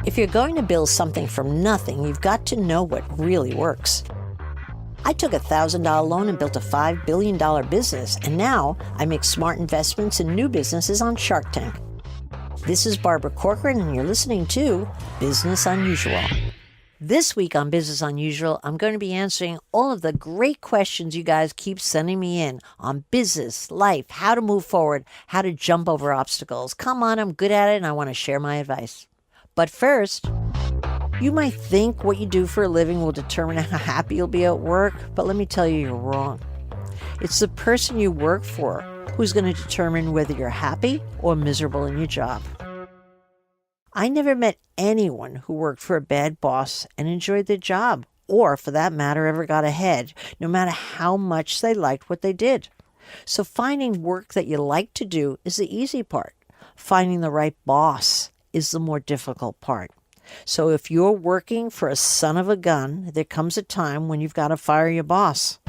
If you're going to build something from nothing, you've got to know what really works. I took a $1,000 loan and built a $5 billion business, and now I make smart investments in new businesses on Shark Tank. This is Barbara Corcoran, and you're listening to Business Unusual. This week on Business Unusual, I'm going to be answering all of the great questions you guys keep sending me in on business, life, how to move forward, how to jump over obstacles. Come on, I'm good at it, and I want to share my advice. But first, you might think what you do for a living will determine how happy you'll be at work, but let me tell you, you're wrong. It's the person you work for who's going to determine whether you're happy or miserable in your job. I never met anyone who worked for a bad boss and enjoyed their job, or for that matter, ever got ahead, no matter how much they liked what they did. So finding work that you like to do is the easy part. Finding the right boss is the more difficult part. So if you're working for a son of a gun, there comes a time when you've got to fire your boss.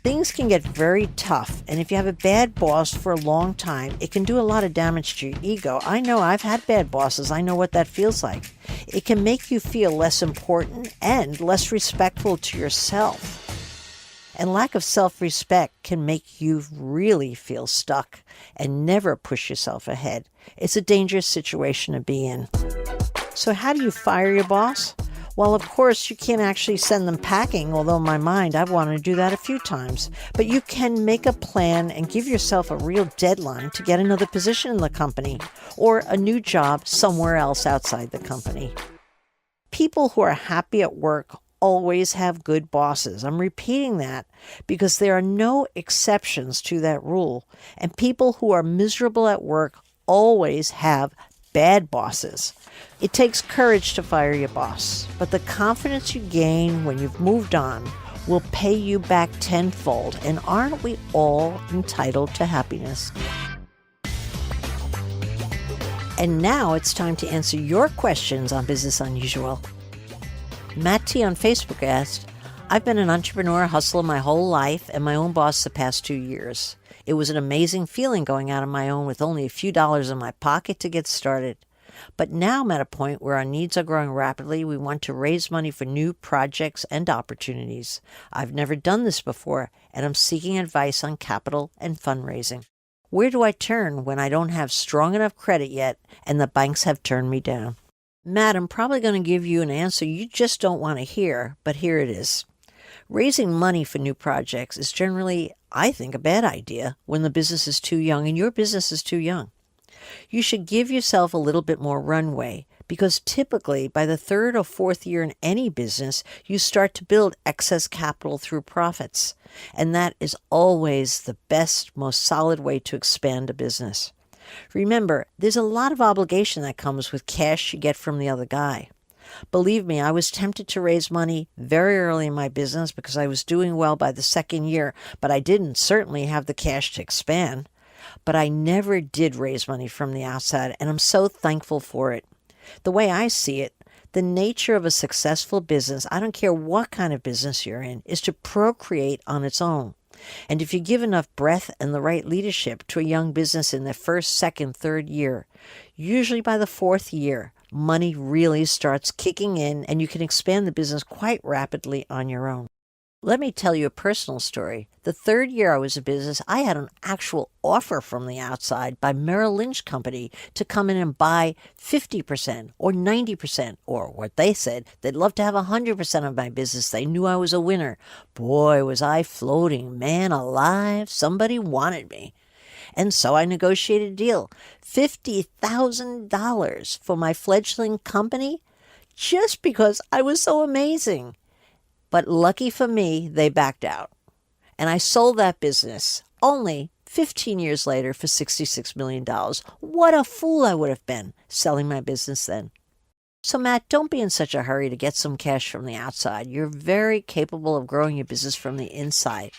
Things can get very tough, and if you have a bad boss for a long time, it can do a lot of damage to your ego. I know I've had bad bosses. I know what that feels like. It can make you feel less important and less respectful to yourself. And lack of self-respect can make you really feel stuck and never push yourself ahead. It's a dangerous situation to be in. So how do you fire your boss? Well, of course, you can't actually send them packing, although in my mind, I've wanted to do that a few times. But you can make a plan and give yourself a real deadline to get another position in the company or a new job somewhere else outside the company. People who are happy at work always have good bosses. I'm repeating that because there are no exceptions to that rule. And people who are miserable at work always have bad bosses. It takes courage to fire your boss, but the confidence you gain when you've moved on will pay you back tenfold. And aren't we all entitled to happiness? And now it's time to answer your questions on Business Unusual. Matt T. on Facebook asked, I've been an entrepreneur hustler my whole life and my own boss the past 2 years. It was an amazing feeling going out on my own with only a few dollars in my pocket to get started. But now I'm at a point where our needs are growing rapidly. We want to raise money for new projects and opportunities. I've never done this before, and I'm seeking advice on capital and fundraising. Where do I turn when I don't have strong enough credit yet and the banks have turned me down? Matt, I'm probably going to give you an answer you just don't want to hear, but here it is. Raising money for new projects is generally, I think, a bad idea when the business is too young and your business is too young. You should give yourself a little bit more runway because typically by the third or fourth year in any business, you start to build excess capital through profits. And that is always the best, most solid way to expand a business. Remember, there's a lot of obligation that comes with cash you get from the other guy. Believe me, I was tempted to raise money very early in my business because I was doing well by the second year, but I didn't certainly have the cash to expand. But I never did raise money from the outside, and I'm so thankful for it. The way I see it, the nature of a successful business, I don't care what kind of business you're in, is to procreate on its own. And if you give enough breadth and the right leadership to a young business in the first, second, third year, usually by the fourth year, money really starts kicking in and you can expand the business quite rapidly on your own. Let me tell you a personal story. The third year I was in business, I had an actual offer from the outside by Merrill Lynch Company to come in and buy 50% or 90%, or what they said, they'd love to have 100% of my business. They knew I was a winner. Boy, was I floating. Man alive, somebody wanted me. And so I negotiated a deal. $50,000 for my fledgling company just because I was so amazing. But lucky for me, they backed out. And I sold that business only 15 years later for $66 million. What a fool I would have been selling my business then. So Matt, don't be in such a hurry to get some cash from the outside. You're very capable of growing your business from the inside.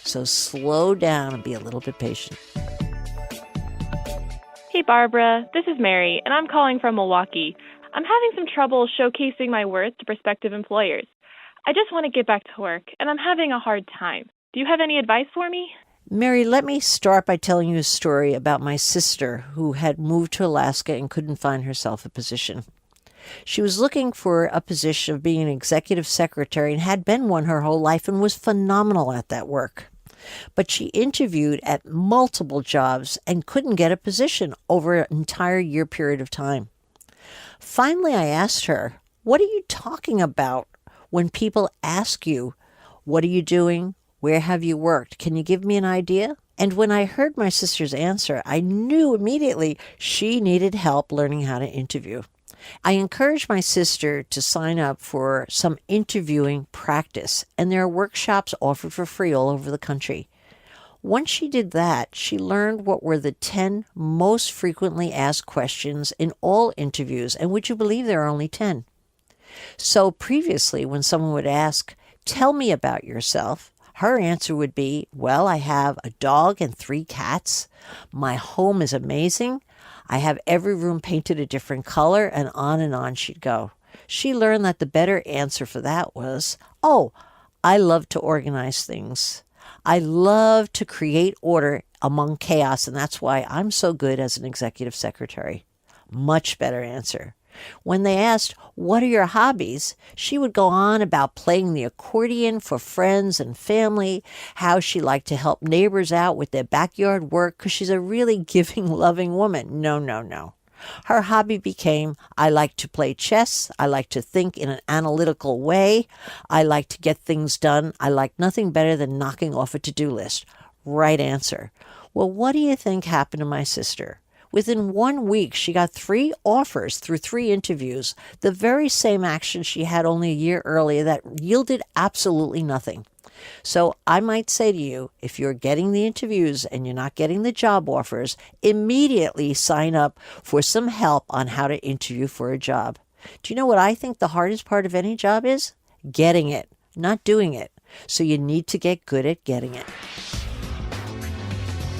So slow down and be a little bit patient. Hey Barbara, this is Mary, and I'm calling from Milwaukee. I'm having some trouble showcasing my worth to prospective employers. I just want to get back to work, and I'm having a hard time. Do you have any advice for me? Mary, let me start by telling you a story about my sister who had moved to Alaska and couldn't find herself a position. She was looking for a position of being an executive secretary and had been one her whole life and was phenomenal at that work. But she interviewed at multiple jobs and couldn't get a position over an entire year period of time. Finally, I asked her, "What are you talking about when people ask you, what are you doing? Where have you worked? Can you give me an idea?" And when I heard my sister's answer, I knew immediately she needed help learning how to interview. I encouraged my sister to sign up for some interviewing practice, and there are workshops offered for free all over the country. Once she did that, she learned what were the 10 most frequently asked questions in all interviews, and would you believe there are only 10? So previously, when someone would ask, "Tell me about yourself," her answer would be, "Well, I have a dog and 3 cats. My home is amazing. I have every room painted a different color," and on she'd go. She learned that the better answer for that was, "Oh, I love to organize things. I love to create order among chaos, and that's why I'm so good as an executive secretary." Much better answer. When they asked, "What are your hobbies?" she would go on about playing the accordion for friends and family, how she liked to help neighbors out with their backyard work because she's a really giving, loving woman. No. Her hobby became, "I like to play chess. I like to think in an analytical way. I like to get things done. I like nothing better than knocking off a to-do list." Right answer. Well, what do you think happened to my sister? Within 1 week, she got 3 offers through 3 interviews, the very same action she had only a year earlier that yielded absolutely nothing. So I might say to you, if you're getting the interviews and you're not getting the job offers, immediately sign up for some help on how to interview for a job. Do you know what I think the hardest part of any job is? Getting it, not doing it. So you need to get good at getting it.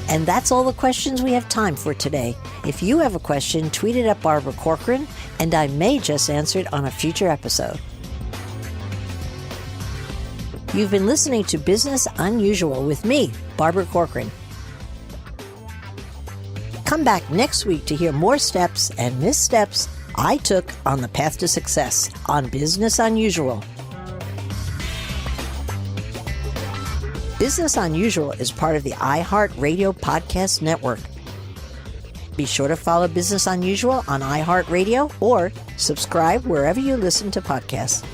And that's all the questions we have time for today. If you have a question, tweet it at Barbara Corcoran, and I may just answer it on a future episode. You've been listening to Business Unusual with me, Barbara Corcoran. Come back next week to hear more steps and missteps I took on the path to success on Business Unusual. Business Unusual is part of the iHeartRadio podcast network. Be sure to follow Business Unusual on iHeartRadio or subscribe wherever you listen to podcasts.